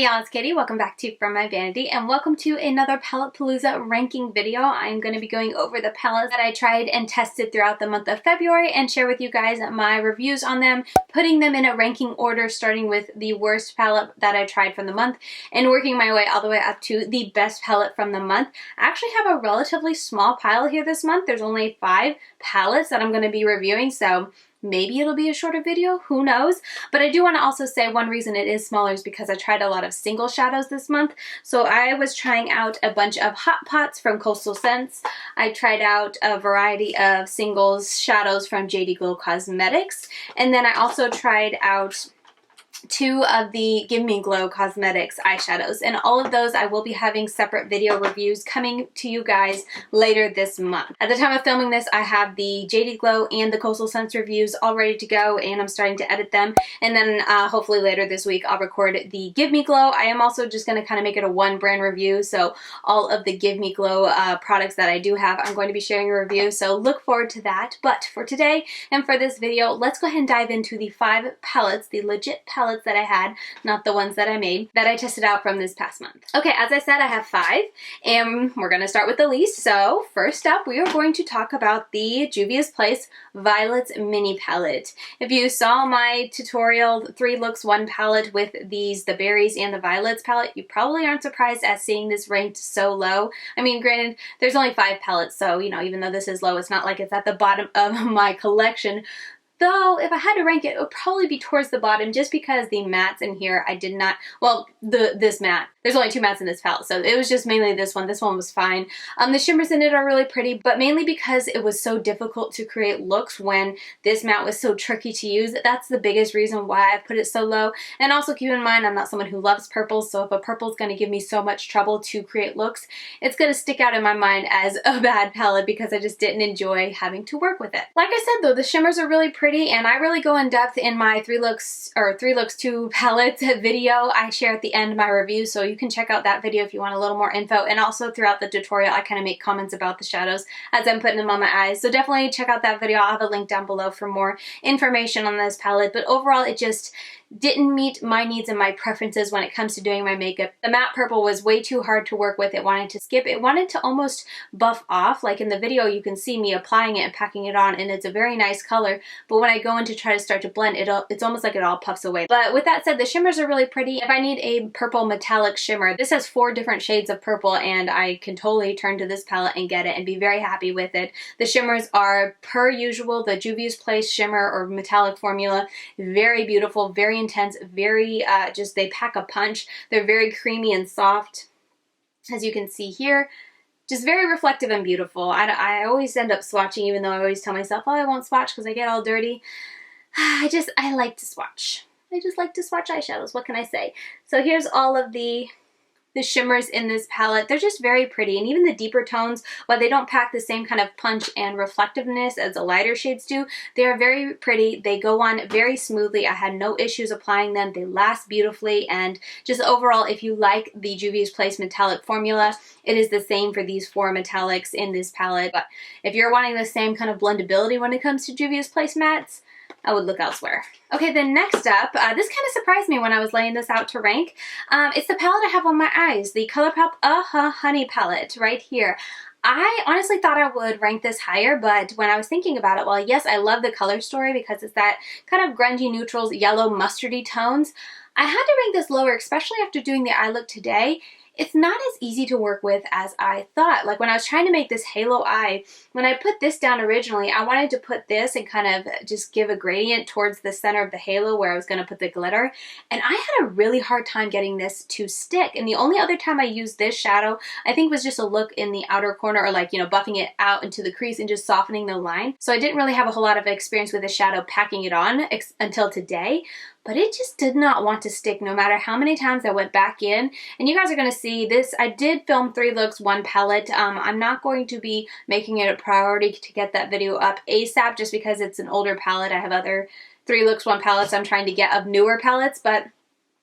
Hey y'all, it's Katie. Welcome back to From My Vanity and welcome to another Palette Palooza ranking video. I'm going to be going over the palettes that I tried and tested throughout the month of February and share with you guys my reviews on them, putting them in a ranking order starting with the worst palette that I tried from the month and working my way all the way up to the best palette from the month. I actually have a relatively small pile here this month. There's only 5 palettes that I'm going to be reviewing, so maybe it'll be a shorter video, who knows? But I do want to also say one reason it is smaller is because I tried a lot of single shadows this month. So I was trying out a bunch of Hot Pots from Coastal Scents. I tried out a variety of singles shadows from JD Glow Cosmetics. And then I also tried out 2 of the Give Me Glow Cosmetics eyeshadows, and all of those I will be having separate video reviews coming to you guys later this month. At the time of filming this, I have the JD Glow and the Coastal Scents reviews all ready to go, and I'm starting to edit them, and then hopefully later this week I'll record the Give Me Glow. I am also just going to kind of make it a one brand review, so all of the Give Me Glow products that I do have, I'm going to be sharing a review, so look forward to that. But for today and for this video, let's go ahead and dive into the 5 palettes, the legit palettes that I had, not the ones that I made, that I tested out from this past month. Okay, as I said, I have 5, and we're going to start with the least. So first up, we are going to talk about the Juvia's Place Violets Mini Palette. If you saw my tutorial, 3 looks, 1 palette with the berries and the violets palette, you probably aren't surprised at seeing this ranked so low. I mean, granted, there's only 5 palettes, so, you know, even though this is low, it's not like it's at the bottom of my collection. Though, if I had to rank it, it would probably be towards the bottom just because the mattes in here, I did not, well, this matte. There's only 2 mattes in this palette, so it was just mainly this one. This one was fine. The shimmers in it are really pretty, but mainly because it was so difficult to create looks when this matte was so tricky to use. That's the biggest reason why I put it so low. And also keep in mind, I'm not someone who loves purples, so if a purple is going to give me so much trouble to create looks, it's going to stick out in my mind as a bad palette because I just didn't enjoy having to work with it. Like I said though, the shimmers are really pretty, and I really go in depth in my 3 looks 2 palettes video. I share at the end my review, so you can check out that video if you want a little more info. And also throughout the tutorial, I kind of make comments about the shadows as I'm putting them on my eyes. So definitely check out that video. I'll have a link down below for more information on this palette. But overall, it just didn't meet my needs and my preferences when it comes to doing my makeup. The matte purple was way too hard to work with. It wanted to skip. It wanted to almost buff off. Like in the video, you can see me applying it and packing it on, and it's a very nice color. But when I go in to try to start to blend, it's almost like it all puffs away. But with that said, the shimmers are really pretty. If I need a purple metallic shimmer, this has 4 different shades of purple, and I can totally turn to this palette and get it and be very happy with it. The shimmers are, per usual, the Juvia's Place shimmer or metallic formula. Very beautiful, very intense, very they pack a punch. They're very creamy and soft, as you can see here. Just very reflective and beautiful. I always end up swatching, even though I always tell myself, oh, I won't swatch because I get all dirty. I like to swatch. I just like to swatch eyeshadows. What can I say? So here's all of the shimmers in this palette. They're just very pretty, and even the deeper tones, while they don't pack the same kind of punch and reflectiveness as the lighter shades do, they are very pretty. They go on very smoothly. I had no issues applying them. They last beautifully, and just overall, if you like the Juvia's Place metallic formula, it is the same for these 4 metallics in this palette. But if you're wanting the same kind of blendability when it comes to Juvia's Place mattes, I would look elsewhere. Okay, then next up, this kind of surprised me when I was laying this out to rank. It's the palette I have on my eyes, the Colorpop AHA Honey palette right here. I honestly thought I would rank this higher, but when I was thinking about it, well, yes, I love the color story because it's that kind of grungy neutrals, yellow mustardy tones. I had to rank this lower, especially after doing the eye look today. It's not as easy to work with as I thought. Like when I was trying to make this halo eye, when I put this down originally, I wanted to put this and kind of just give a gradient towards the center of the halo where I was going to put the glitter. And I had a really hard time getting this to stick. And the only other time I used this shadow, I think was just a look in the outer corner, or like, you know, buffing it out into the crease and just softening the line. So I didn't really have a whole lot of experience with the shadow packing it on until today. But it just did not want to stick no matter how many times I went back in. And you guys are going to see this. I did film 3 looks, 1 palette. I'm not going to be making it a priority to get that video up ASAP just because it's an older palette. I have other 3 looks, 1 palettes I'm trying to get of newer palettes, but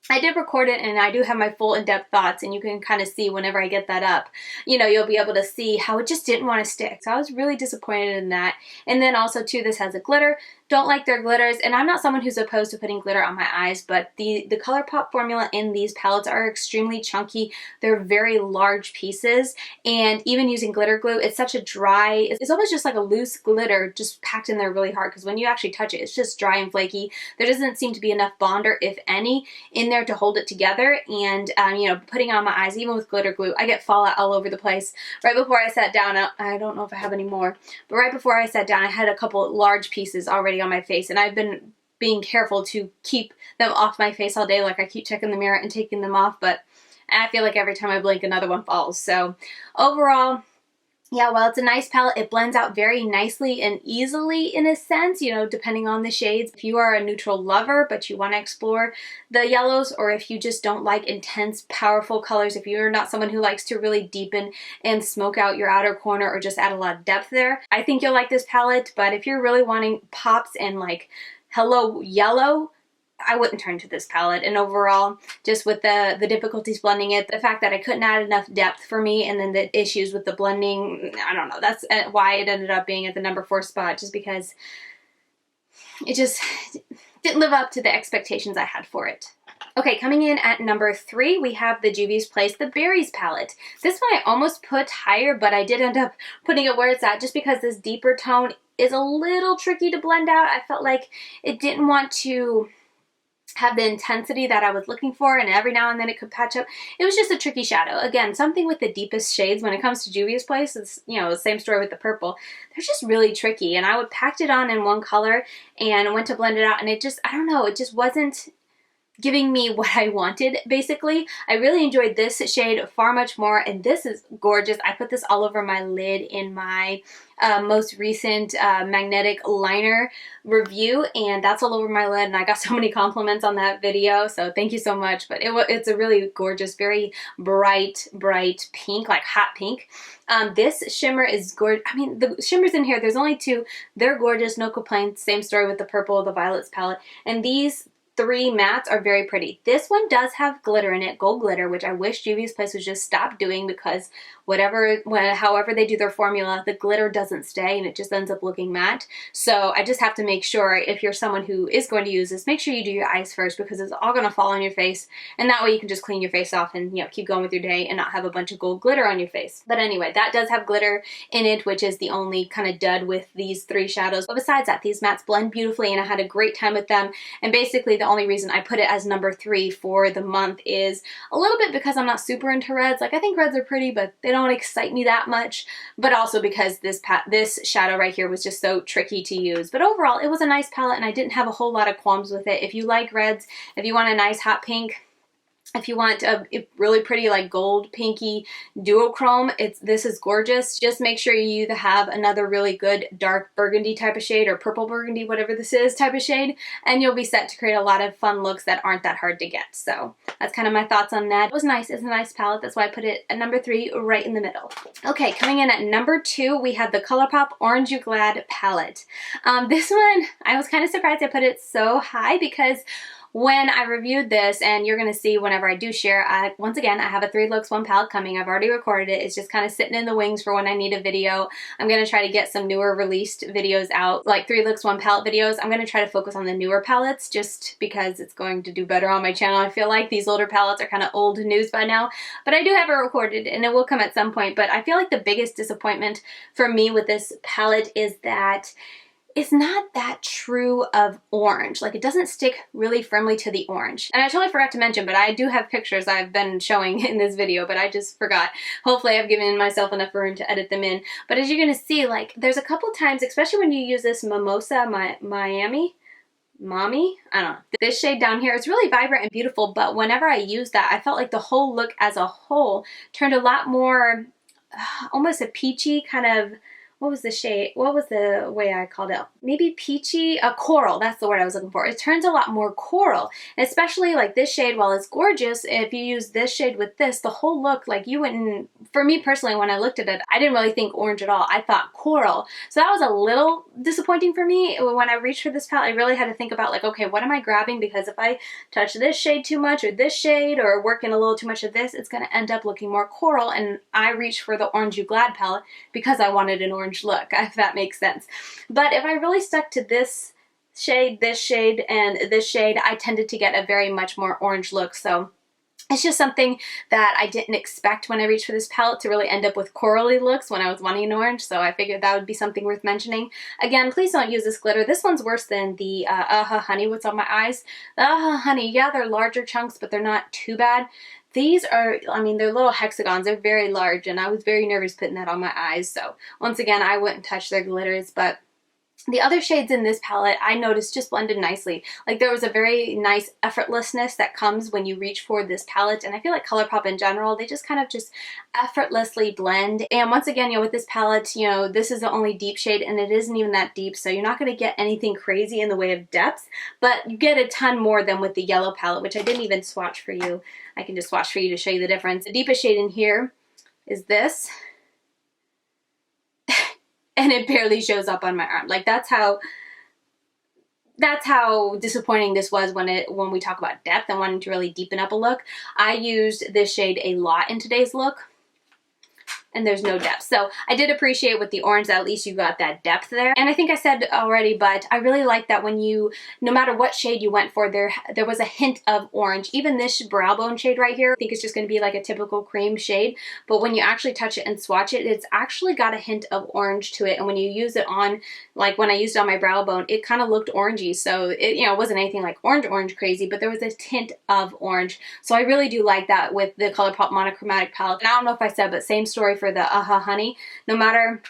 I did record it, and I do have my full in-depth thoughts, and you can kind of see whenever I get that up, you know, you'll be able to see how it just didn't want to stick. So I was really disappointed in that. And then also too, this has a glitter. Don't like their glitters, and I'm not someone who's opposed to putting glitter on my eyes, but the Colourpop formula in these palettes are extremely chunky. They're very large pieces, and even using glitter glue, it's such a dry, it's almost just like a loose glitter just packed in there really hard, because when you actually touch it, it's just dry and flaky. There doesn't seem to be enough bonder, if any, in there to hold it together. And you know, putting it on my eyes, even with glitter glue, I get fallout all over the place. Right before I sat down, I don't know if I have any more, but right before I sat down, I had a couple large pieces already on my face, and I've been being careful to keep them off my face all day. Like, I keep checking the mirror and taking them off, but I feel like every time I blink, another one falls. So overall, yeah, well, it's a nice palette. It blends out very nicely and easily in a sense, you know, depending on the shades. If you are a neutral lover, but you want to explore the yellows, or if you just don't like intense, powerful colors, if you're not someone who likes to really deepen and smoke out your outer corner or just add a lot of depth there, I think you'll like this palette. But if you're really wanting pops and like hello yellow, I wouldn't turn to this palette. And overall, just with the difficulties blending it, the fact that I couldn't add enough depth for me, and then the issues with the blending, I don't know, that's why it ended up being at the number 4 spot, just because it just didn't live up to the expectations I had for it. Okay, coming in at number 3, we have the Juvia's Place, the Berries palette. This one I almost put higher, but I did end up putting it where it's at, just because this deeper tone is a little tricky to blend out. I felt like it didn't want to have the intensity that I was looking for, and every now and then it could patch up. It was just a tricky shadow. Again, something with the deepest shades when it comes to Juvia's Place is, you know, the same story with the purple. They're just really tricky, and I would packed it on in one color and went to blend it out, and it just, I don't know, it just wasn't giving me what I wanted, basically. I really enjoyed this shade far much more, and this is gorgeous. I put this all over my lid in my most recent magnetic liner review, and that's all over my lid, and I got so many compliments on that video, so thank you so much. But it's a really gorgeous, very bright pink, like hot pink. This shimmer is gorgeous. I mean, the shimmers in here, there's only 2. They're gorgeous, no complaints. Same story with the purple, the violets palette, and these 3 mattes are very pretty. This one does have glitter in it, gold glitter, which I wish Juvia's Place would just stop doing, because however they do their formula, the glitter doesn't stay and it just ends up looking matte. So I just have to make sure, if you're someone who is going to use this, make sure you do your eyes first, because it's all going to fall on your face, and that way you can just clean your face off and, you know, keep going with your day and not have a bunch of gold glitter on your face. But anyway, that does have glitter in it, which is the only kind of dud with these 3 shadows. But besides that, these mattes blend beautifully, and I had a great time with them. And basically the only reason I put it as number 3 for the month is a little bit because I'm not super into reds. Like, I think reds are pretty, but they don't excite me that much. But also because this shadow right here was just so tricky to use. But overall, it was a nice palette, and I didn't have a whole lot of qualms with it. If you like reds, if you want a nice hot pink, if you want a really pretty like gold pinky duochrome, this is gorgeous. Just make sure you either have another really good dark burgundy type of shade, or purple burgundy, whatever this is, type of shade, and you'll be set to create a lot of fun looks that aren't that hard to get. So that's kind of my thoughts on that. It was nice. It's a nice palette. That's why I put it at number 3, right in the middle. Okay, coming in at number 2, we have the Colourpop Orange You Glad palette. This one, I was kind of surprised I put it so high, because when I reviewed this, and you're going to see whenever I do share, once again, I have a 3 looks 1 palette coming. I've already recorded it. It's just kind of sitting in the wings for when I need a video. I'm going to try to get some newer released videos out, like 3 looks 1 palette videos. I'm going to try to focus on the newer palettes, just because it's going to do better on my channel. I feel like these older palettes are kind of old news by now, but I do have it recorded, and it will come at some point. But I feel like the biggest disappointment for me with this palette is that it's not that true of orange. Like, it doesn't stick really firmly to the orange. And I totally forgot to mention, but I do have pictures I've been showing in this video, but I just forgot. Hopefully I've given myself enough room to edit them in. But as you're gonna see, like, there's a couple times, especially when you use this Mimosa Mommy, I don't know. This shade down here is really vibrant and beautiful, but whenever I used that, I felt like the whole look as a whole turned a lot more, almost a peachy kind of what was the shade? What was the way I called it? Maybe peachy? Coral. That's the word I was looking for. It turns a lot more coral. And especially like this shade, while it's gorgeous, if you use this shade with this, the whole look, like you wouldn't, for me personally, when I looked at it, I didn't really think orange at all. I thought coral. So that was a little disappointing for me. When I reached for this palette, I really had to think about like, okay, what am I grabbing? Because if I touch this shade too much or this shade or work in a little too much of this, it's going to end up looking more coral. And I reached for the Orange You Glad palette because I wanted an orange look, if that makes sense. But if I really stuck to this shade, and this shade, I tended to get a very much more orange look. So it's just something that I didn't expect when I reached for this palette, to really end up with corally looks when I was wanting an orange, so I figured that would be something worth mentioning. Again, please don't use this glitter. This one's worse than the AHA Honey, what's on my eyes. The AHA Honey, yeah, they're larger chunks, but they're not too bad. These are, I mean, they're little hexagons. They're very large, and I was very nervous putting that on my eyes. So once again, I wouldn't touch their glitters, but the other shades in this palette I noticed just blended nicely. Like there was a very nice effortlessness that comes when you reach for this palette, and I feel like Colourpop in general, they just kind of just effortlessly blend. And once again, you know, with this palette, you know, this is the only deep shade and it isn't even that deep, so you're not going to get anything crazy in the way of depth, but you get a ton more than with the yellow palette, which I didn't even swatch for you. I can just swatch for you to show you the difference. The deepest shade in here is this. And it barely shows up on my arm. Like that's how disappointing this was when we talk about depth and wanting to really deepen up a look. I used this shade a lot in today's look, and there's no depth. So I did appreciate with the orange that at least you got that depth there. And I think I said already, but I really like that when you, no matter what shade you went for, there was a hint of orange. Even this brow bone shade right here, I think it's just going to be like a typical cream shade, but when you actually touch it and swatch it, it's actually got a hint of orange to it. And when you use it on, like when I used it on my brow bone, it kind of looked orangey. So it, you know, it wasn't anything like orange crazy, but there was a tint of orange. So I really do like that with the Colourpop monochromatic palette. And I don't know if I said, but same story for the AHA Honey. No matter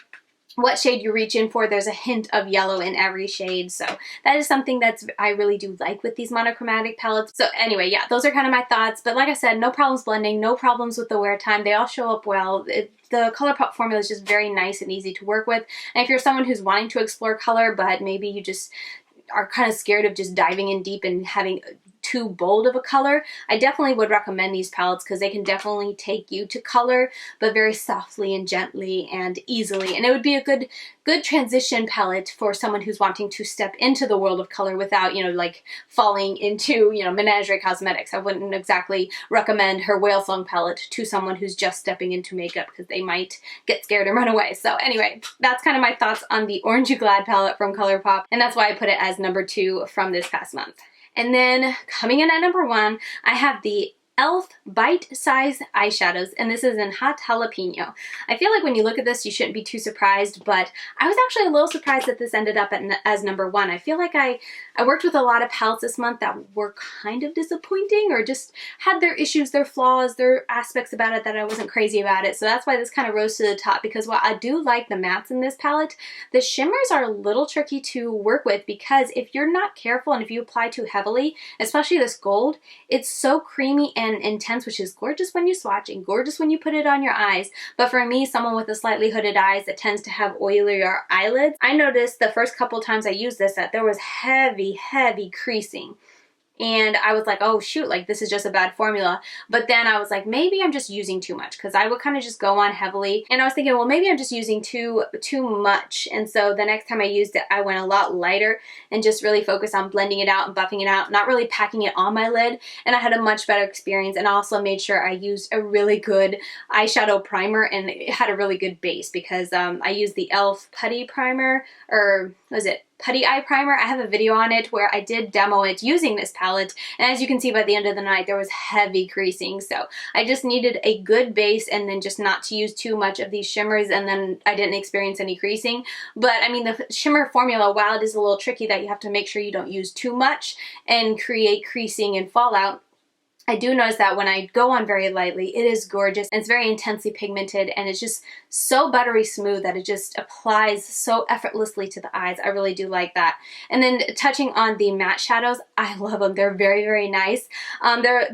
what shade you reach in for, there's a hint of yellow in every shade. So that is something that's I really do like with these monochromatic palettes. So anyway, yeah, those are kind of my thoughts. But like I said, no problems blending, no problems with the wear time. They all show up well. The Colourpop formula is just very nice and easy to work with. And if you're someone who's wanting to explore color, but maybe you just are kind of scared of just diving in deep and having too bold of a color, I definitely would recommend these palettes because they can definitely take you to color, but very softly and gently and easily. And it would be a good transition palette for someone who's wanting to step into the world of color without, you know, like falling into, you know, menagerie cosmetics. I wouldn't exactly recommend her Whale Song palette to someone who's just stepping into makeup because they might get scared and run away. So anyway, that's kind of my thoughts on the Orange You Glad palette from Colourpop, and that's why I put it as number 2 from this past month. And then coming in at number 1, I have the e.l.f. Bite Size Eyeshadows, and this is in Hot Jalapeno. I feel like when you look at this, you shouldn't be too surprised, but I was actually a little surprised that this ended up as number 1. I feel like I worked with a lot of palettes this month that were kind of disappointing or just had their issues, their flaws, their aspects about it that I wasn't crazy about it. So that's why this kind of rose to the top, because while I do like the mattes in this palette, the shimmers are a little tricky to work with because if you're not careful and if you apply too heavily, especially this gold, it's so creamy and intense, which is gorgeous when you swatch and gorgeous when you put it on your eyes. But for me, someone with a slightly hooded eyes that tends to have oilier eyelids, I noticed the first couple times I used this that there was heavy creasing. And I was like, oh shoot, like this is just a bad formula. But then I was like, maybe I'm just using too much, because I would kind of just go on heavily. And I was thinking, well, maybe I'm just using too much. And so the next time I used it, I went a lot lighter and just really focused on blending it out and buffing it out, not really packing it on my lid. And I had a much better experience, and I also made sure I used a really good eyeshadow primer, and it had a really good base because I used the e.l.f. Putty Primer, or was it Putty Eye Primer? I have a video on it where I did demo it using this palette, and as you can see by the end of the night there was heavy creasing, so I just needed a good base and then just not to use too much of these shimmers, and then I didn't experience any creasing. But I mean, the shimmer formula, while it is a little tricky that you have to make sure you don't use too much and create creasing and fallout, I do notice that when I go on very lightly, it is gorgeous and it's very intensely pigmented and it's just so buttery smooth that it just applies so effortlessly to the eyes. I really do like that. And then touching on the matte shadows, I love them. They're very, very nice.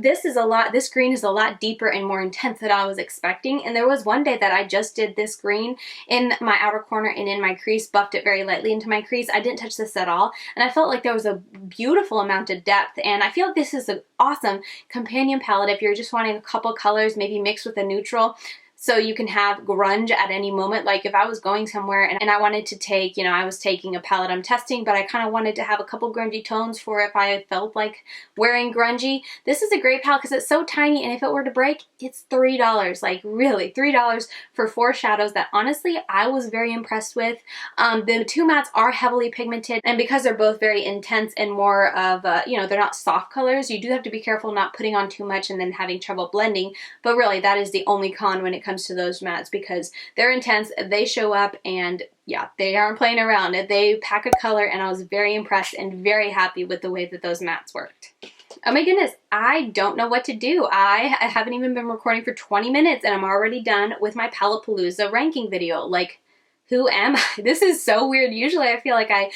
This green is a lot deeper and more intense than I was expecting. And there was one day that I just did this green in my outer corner and in my crease, buffed it very lightly into my crease. I didn't touch this at all. And I felt like there was a beautiful amount of depth. And I feel like this is an awesome companion palette if you're just wanting a couple colors, maybe mixed with a neutral, so you can have grunge at any moment. Like if I was going somewhere and I wanted to take, you know, I was taking a palette I'm testing, but I kind of wanted to have a couple grungy tones for if I felt like wearing grungy. This is a great palette because it's so tiny, and if it were to break, it's $3. Like really, $3 for 4 shadows that honestly I was very impressed with. The 2 mattes are heavily pigmented, and because they're both very intense and more of, you know, they're not soft colors, you do have to be careful not putting on too much and then having trouble blending. But really, that is the only con when it comes to those mattes, because they're intense, they show up, and yeah, they aren't playing around. They pack a color, and I was very impressed and very happy with the way that those mattes worked. Oh my goodness, I don't know what to do. I haven't even been recording for 20 minutes and I'm already done with my Palooza ranking video. Like, who am I? This is so weird. Usually I feel like I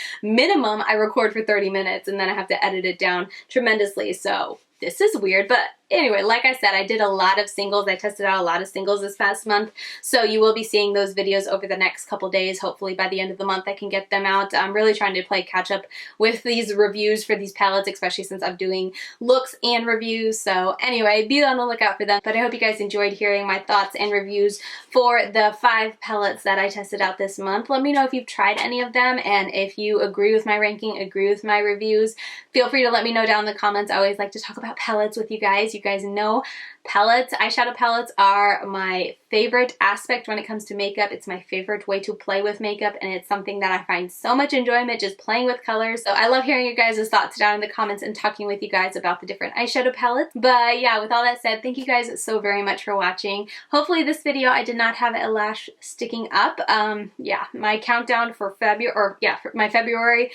record for 30 minutes and then I have to edit it down tremendously. So this is weird, but anyway, like I said, I did a lot of singles. I tested out a lot of singles this past month, so you will be seeing those videos over the next couple days. Hopefully by the end of the month I can get them out. I'm really trying to play catch up with these reviews for these palettes, especially since I'm doing looks and reviews. So anyway, be on the lookout for them. But I hope you guys enjoyed hearing my thoughts and reviews for the 5 palettes that I tested out this month. Let me know if you've tried any of them, and if you agree with my ranking, agree with my reviews. Feel free to let me know down in the comments. I always like to talk about palettes with you guys. You guys know palettes, eyeshadow palettes are my favorite aspect when it comes to makeup. It's my favorite way to play with makeup, and it's something that I find so much enjoyment just playing with colors. So I love hearing your guys' thoughts down in the comments and talking with you guys about the different eyeshadow palettes. But yeah, with all that said, thank you guys so very much for watching. Hopefully this video I did not have a lash sticking up. Yeah, my countdown for for my February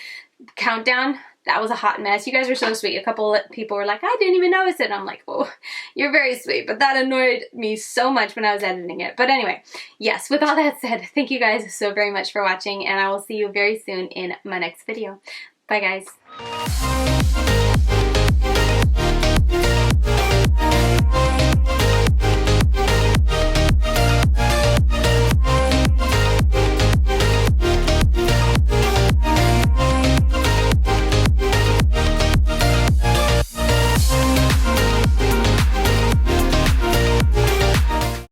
countdown, that was a hot mess. You guys are so sweet. A couple of people were like, I didn't even notice it. And I'm like, oh, you're very sweet. But that annoyed me so much when I was editing it. But anyway, yes, with all that said, thank you guys so very much for watching, and I will see you very soon in my next video. Bye, guys.